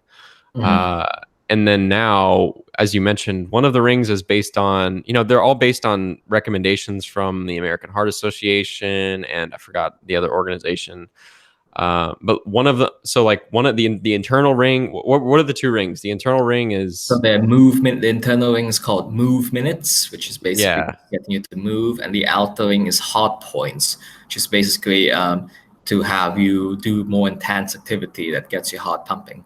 Mm-hmm. Uh, and then now, as you mentioned, one of the rings is based on, they're all based on recommendations from the American Heart Association, and I forgot the other organization. But one of the internal ring. What are the two rings? The internal ring So is the internal ring is called move minutes, which is basically yeah, getting you to move, and the outer ring is heart points, which is basically to have you do more intense activity that gets your heart pumping.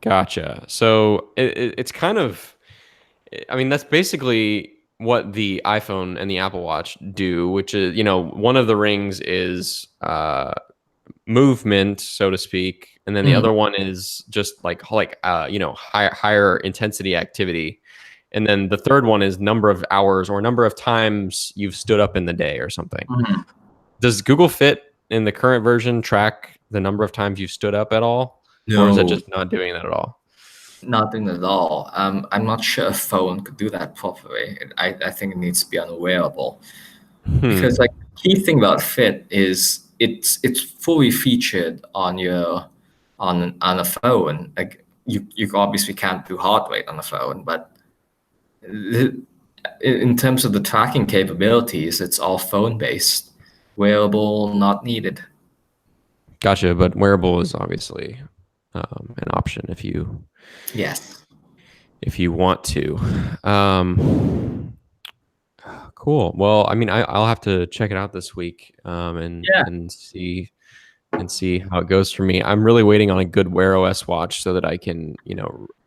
gotcha. So it's kind of, I mean, that's basically what the iPhone and the Apple Watch do, which is, one of the rings is movement, so to speak, and then the Mm. other one is just higher intensity activity, and then the third one is number of hours or number of times you've stood up in the day or something. Mhm. Does Google Fit in the current version track the number of times you've stood up at all, or is it No, just not doing that at all? Nothing at all. I'm not sure a phone could do that properly. I think it needs to be unwearable because Hmm. like the key thing about Fit is it's fully featured on your on a phone. Like you obviously can't do heart rate on a phone, but the- in terms of the tracking capabilities, it's all phone based. Wearable, not needed. Gotcha. But wearable is obviously an option Yes. if you want to. Um, cool. Well, I mean, I'll have to check it out this week Yeah. and see how it goes for me. I'm really waiting on a good Wear OS watch so that I can,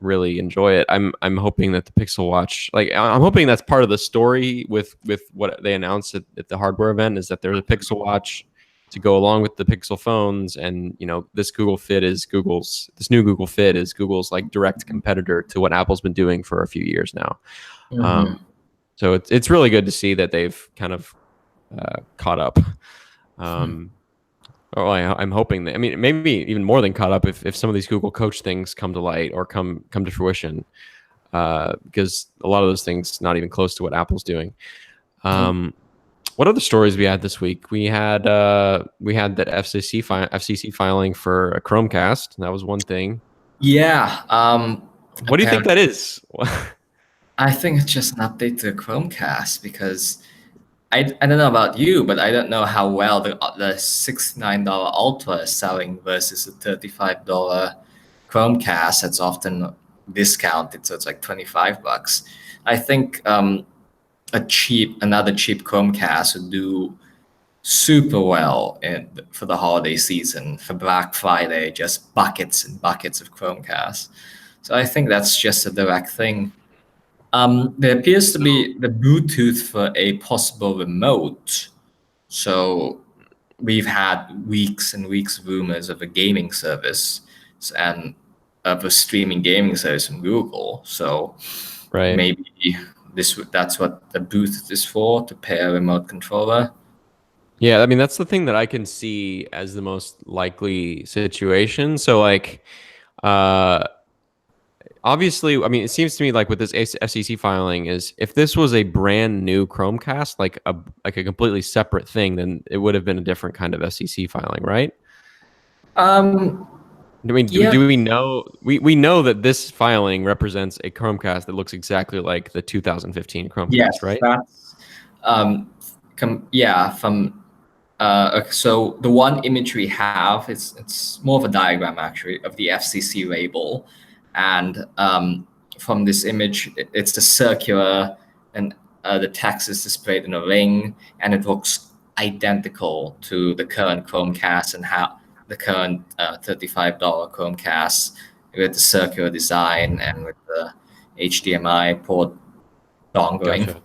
really enjoy it. I'm hoping that the Pixel Watch, like I'm hoping that's part of the story with what they announced at the hardware event is that there's a Pixel Watch to go along with the Pixel phones, and this new Google Fit is Google's like direct competitor to what Apple's been doing for a few years now. Hmm. Um, so it's really good to see that they've kind of caught up. Um, Oh, I'm hoping that. I mean, maybe even more than caught up if some of these Google Coach things come to light or come to fruition, because a lot of those things not even close to what Apple's doing. Um, what other stories we had this week? We had that FCC filing for a Chromecast. That was one thing. Yeah. What do you think Apparently, that is? I think it's just an update to Chromecast because I don't know about you, but I don't know how well the $69 Ultra is selling versus the $35 Chromecast that's often discounted, so it's like 25 bucks. I think another cheap Chromecast would do super well for the holiday season, for Black Friday, just buckets and buckets of Chromecast. So I think that's just a direct thing. There appears to So be the Bluetooth for a possible remote. So we've had weeks and weeks of rumors of a gaming service and of a streaming gaming service from Google. So right. maybe that's what the Bluetooth is for, to pair a remote controller. Yeah, I mean that's the thing that I can see as the most likely situation. So like uh obviously, I mean, it seems to me like with this FCC filing is if this was a brand new Chromecast, like a completely separate thing, then it would have been a different kind of FCC filing, right? Um, I mean, do, yeah, do we know we know that this filing represents a Chromecast that looks exactly like the 2015 Chromecast, yes, right? that's yeah, from okay, so the one image we have is it's more of a diagram actually of the FCC label, and from this image, it's the circular, and the text is displayed in a ring, and it looks identical to the current Chromecast and how the current $35 Chromecast with the circular design and with the HDMI port dongling. Gotcha.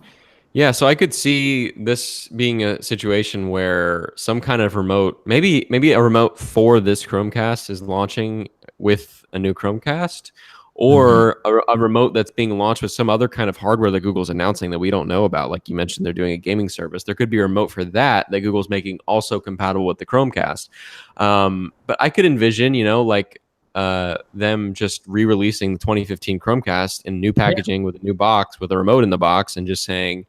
Yeah, so I could see this being a situation where some kind of remote, maybe a remote for this Chromecast is launching with a new Chromecast, Mhm. or a remote that's being launched with some other kind of hardware that Google's announcing that we don't know about. Like you mentioned, they're doing a gaming service. There could be a remote for that Google's making also compatible with the Chromecast. But I could envision, like them just re-releasing the 2015 Chromecast in new Yeah. packaging with a new box with a remote in the box and just saying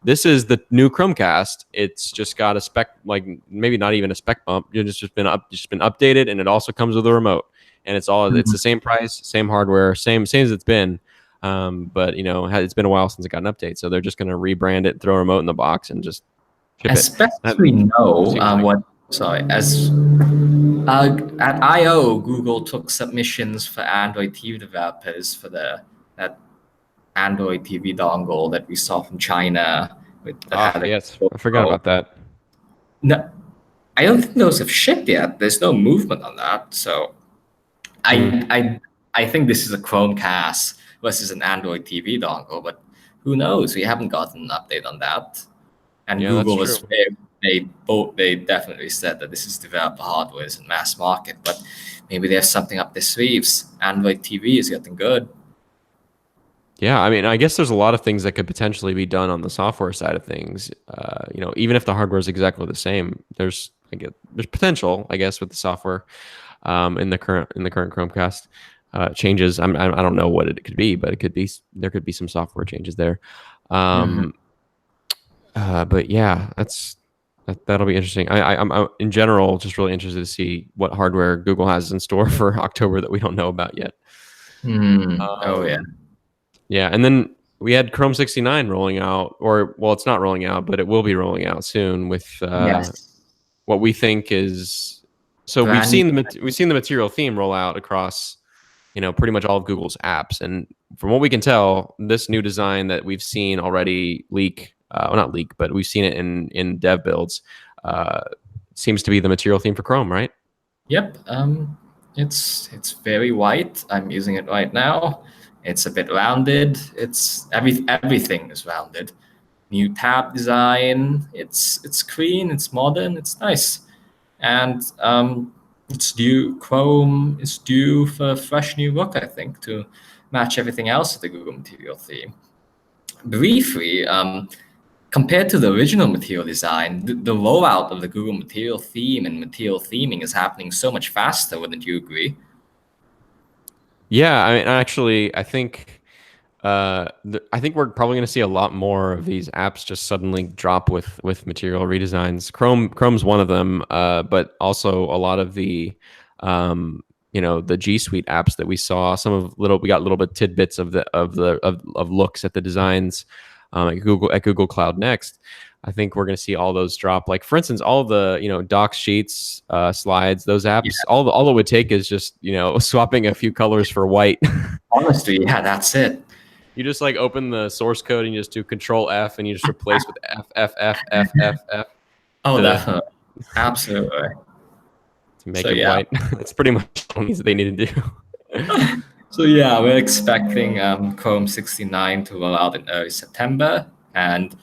this is the new Chromecast. It's just got a spec, like maybe not even a spec bump. It's just been updated, and it also comes with a remote. And it's the Mhm. same price, same hardware, same as it's been. But it's been a while since it got an update, so they're just going to rebrand it, throw a remote in the box, and just ship As it. best as That we know, seems like what sorry, as at I/O, Google took submissions for Android TV developers for the that Android TV dongle that we saw from China that had a yes, I forgot about that. no, I don't think those have shipped yet. There's no movement on that, so Hmm. I I I think this is a Chromecast versus an Android TV dongle, but who knows? We haven't gotten an update on that. And Yeah, that's Google was true. they definitely said that this is developer hardware, is in mass market, but maybe there's something up their sleeves. Android TV is getting good. Yeah, I mean, I guess there's a lot of things that could potentially be done on the software side of things. Even if the hardware is exactly the same, there's potential, I guess, with the software in the current Chromecast. changes. I don't know what it could be, but there could be some software changes there. Mhm. But yeah, that'll be interesting. I'm in general just really interested to see what hardware Google has in store for October that we don't know about yet. Oh yeah. Um, yeah, and then we had Chrome 69 rolling out, or well, it's not rolling out, but it will be rolling out soon with Yes. what we think is. So Brand new. we've seen the material theme roll out across pretty much all of Google's apps, and from what we can tell, this new design that we've seen already leak, well, not leak, but we've seen it in dev builds, uh, seems to be the material theme for Chrome, right? Yep. It's very white. I'm using it right now. It's a bit rounded. Everything is rounded. New tab design. It's clean. It's modern. It's nice. And it's due. Chrome is due for a fresh new look, I think, to match everything else of the Google Material theme. Briefly, compared to the original material design, the rollout of the Google Material theme and material theming is happening so much faster. Wouldn't you agree? Yeah, I mean, actually, I think we're probably going to see a lot more of these apps just suddenly drop with material redesigns. Chrome's one of them, but also a lot of um, the G Suite apps that we saw. We got little bit tidbits of looks at the designs at Google Cloud Next. I think we're going to see all those drop. Like for instance, all the docs, sheets, slides, those Yeah. apps. All it would take is just swapping a few colors for white. Honestly, yeah, that's it. You just like open the source code and you just do Control F and you just replace with F F F F F F Oh, to definitely. Absolutely. make So it yeah. white. That's pretty much all they need to do. So yeah, we're expecting Chrome 69 to roll out in early September, and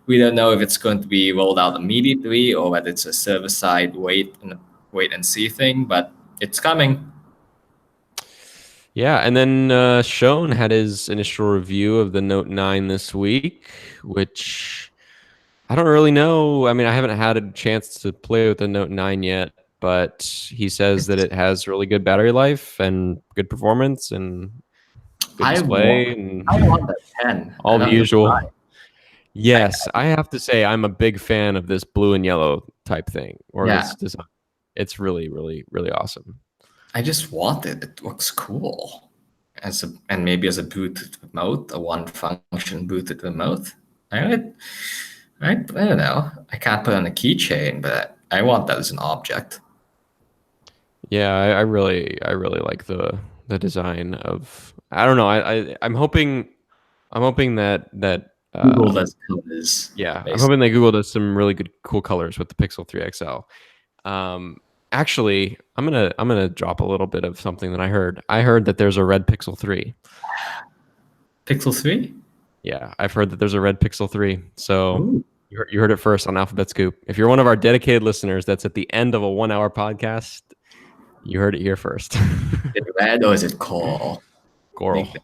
we don't know if it's going to be rolled out immediately or whether it's a server-side wait and see thing, but it's coming. Yeah, and then Shone had his initial review of the Note 9 this week, which I don't really know. I mean, I haven't had a chance to play with the Note 9 yet, but he says that It's, it has really good battery life and good performance and good I want, display and I want that 10. all I'm the not gonna lie. usual. I, Yes, I have to say I'm a big fan of this blue and yellow type thing or yeah, this design. It's really, really, really awesome. I just want it. It looks cool. And maybe as a booted remote, a one function booted remote. I I don't know. I can't put it on a keychain, but I want that as an object. Yeah, I really like the design of. I don't know. I'm hoping that Google does colors, yeah, I'm basically. hoping that Google does some really good cool colors with the Pixel 3 XL. Um, actually, I'm gonna drop a little bit of something that I heard. I heard that there's a red Pixel 3. Pixel 3? Yeah, I've heard that there's a red Pixel 3. So Ooh. you heard it first on Alphabet Scoop. If you're one of our dedicated listeners that's at the end of a 1 hour podcast, you heard it here first. Is it red or is it coral? Coral. Make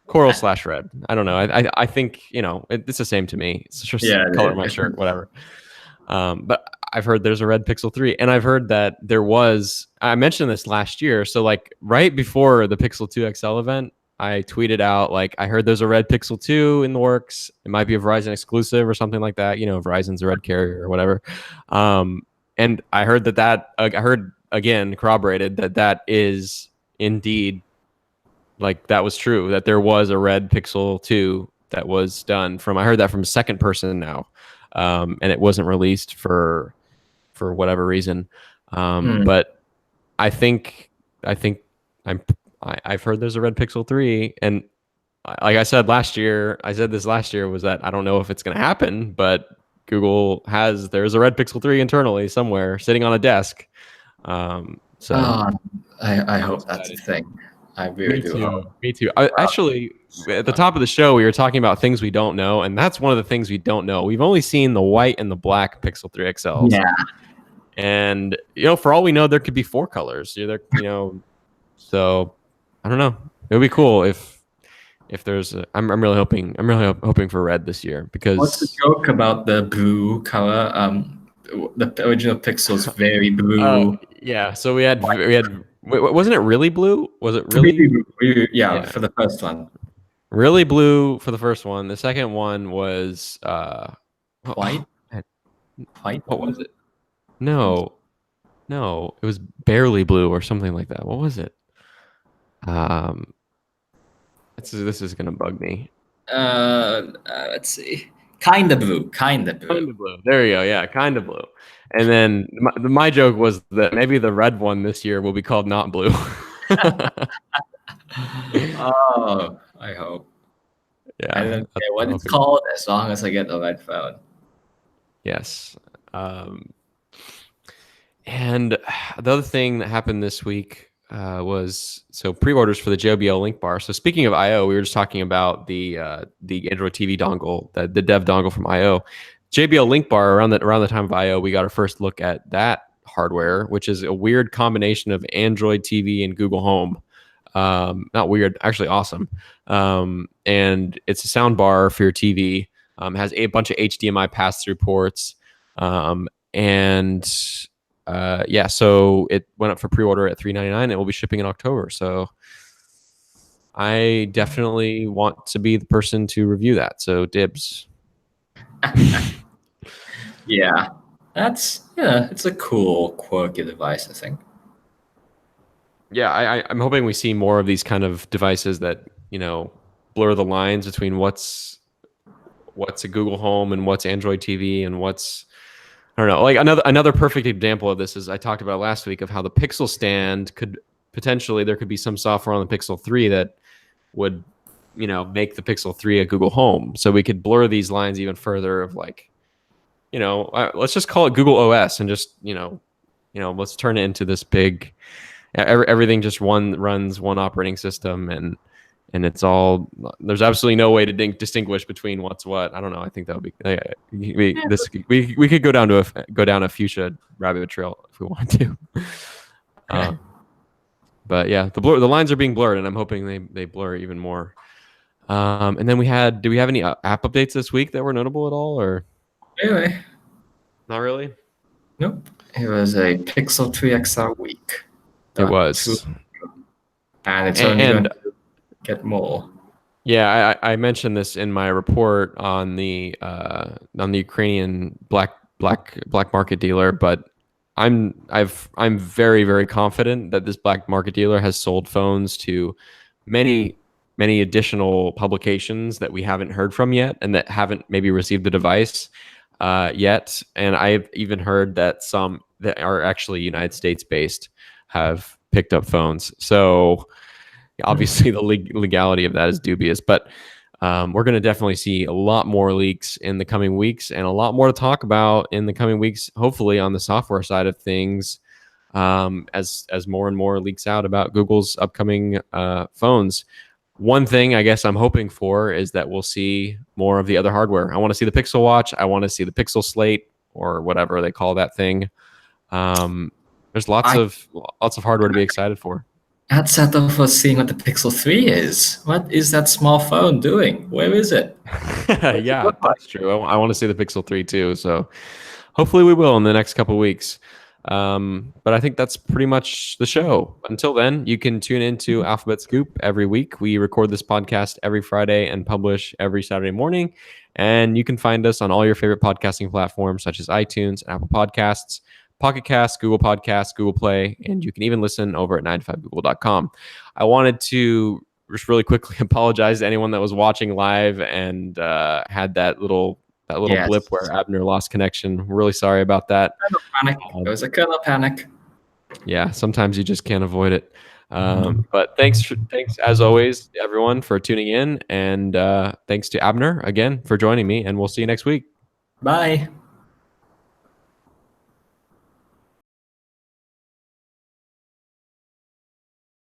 Coral slash red. I don't know. I think, it's the same to me. It's just Yeah, color of my shirt, whatever. But I've heard there's a red Pixel 3, and I've heard that I mentioned this last year. So like right before the Pixel 2 XL event, I tweeted out like I heard there's a red Pixel 2 in the works. It might be a Verizon exclusive or something like that. Verizon's a red carrier or whatever. Um, and I heard I heard again corroborated that is indeed like that was true, that there was a red Pixel 2 that was done from. I heard that from a second person now, and it wasn't released for whatever reason. Hmm. But I think I'm I've heard there's a red Pixel 3, and like I said this last year was that I don't know if it's going to happen, but there's a red Pixel 3 internally somewhere sitting on a desk. So Ah, I I'm hope that's a excited. thing. I really Me do hope. too. Me too. Actually, at the top of the show, we were talking about things we don't know, and that's one of the things we don't know. We've only seen the white and the black Pixel 3 XLs, Yeah. and for all we know, there could be four colors. So I don't know. It would be cool if there's. I'm really hoping. I'm really hoping for red this year What's the because. joke about the blue color? The original Pixel's very blue. Yeah, so we had Wasn't it really blue? Was it Really, really? yeah, Yeah, for the first one. really blue for the first one. The second one was White, man, white what was blue. it? No, no, it was barely blue or something like that. What was it? Um, this is gonna bug me. Let's see. Kind of blue, kind of blue. Kind of blue. There you go. Yeah, kind of blue. And then my joke was that maybe the red one this year will be called not blue. Oh, I hope. I Yeah, don't that's care what what I'm it's hoping. called as long as I get the red phone. Yes. Um, and the other thing that happened this week was so pre-orders for the JBL Link Bar. So speaking of IO, we were just talking about the Android TV dongle, the dev dongle from IO. JBL Link Bar around the time of IO, we got our first look at that hardware, which is a weird combination of Android TV and Google Home. Not weird, actually awesome. And it's a sound bar for your TV. Has a bunch of HDMI pass-through ports. And yeah, so it went up for pre-order at $399. It will be shipping in October. So I definitely want to be the person to review that. So dibs. Yeah, yeah, it's a cool, quirky device, I think. Yeah, I'm hoping we see more of these kind of devices that blur the lines between what's a Google Home and what's Android TV and what's I don't know. Like another perfect example of this is I talked about last week of how the Pixel stand could potentially there could be some software on the Pixel 3 that would make the Pixel 3 a Google Home. So we could blur these lines even further of like let's just call it Google OS and just let's turn it into this big everything just runs one operating system and it's all there's absolutely no way to distinguish between what's what. I don't know. I think that would be we could go down a fuchsia rabbit trail if we want to. Okay. But yeah, the lines are being blurred, and I'm hoping they blur even more. And then do we have any app updates this week that were notable at all, or Anyway, not really? nope. It was a Pixel 3 XR week. It Two, was, and it's only going and to get more. yeah, I mentioned this in my report on the Ukrainian black market dealer, but I'm very very confident that this black market dealer has sold phones to many many additional publications that we haven't heard from yet and that haven't maybe received the device yet. And I've even heard that some that are actually United States based have picked up phones. So obviously the legality of that is dubious, but we're going to definitely see a lot more leaks in the coming weeks and a lot more to talk about in the coming weeks, hopefully on the software side of things, as more and more leaks out about Google's upcoming phones. One thing I guess I'm hoping for is that we'll see more of the other hardware. I want to see the Pixel Watch. I want to see the Pixel Slate or whatever they call that thing. There's lots of hardware to be excited for. I'd settle for seeing what the Pixel 3 is. What is that small phone doing? Where is it? What's it Yeah, look like? that's true. I want to see the Pixel 3 too. So hopefully we will in the next couple weeks. But I think that's pretty much the show. Until then, you can tune into Alphabet Scoop every week. We record this podcast every Friday and publish every Saturday morning. And you can find us on all your favorite podcasting platforms such as iTunes, Apple Podcasts, Pocket Casts, Google Podcasts, Google Play, and you can even listen over at 95google.com. I wanted to just really quickly apologize to anyone that was watching live and had that little Yes. blip where Abner lost connection. We're really sorry about that. Panic. It was a kernel panic. Yeah, sometimes you just can't avoid it. But thanks as always, everyone, for tuning in, and thanks to Abner again for joining me. And we'll see you next week. Bye.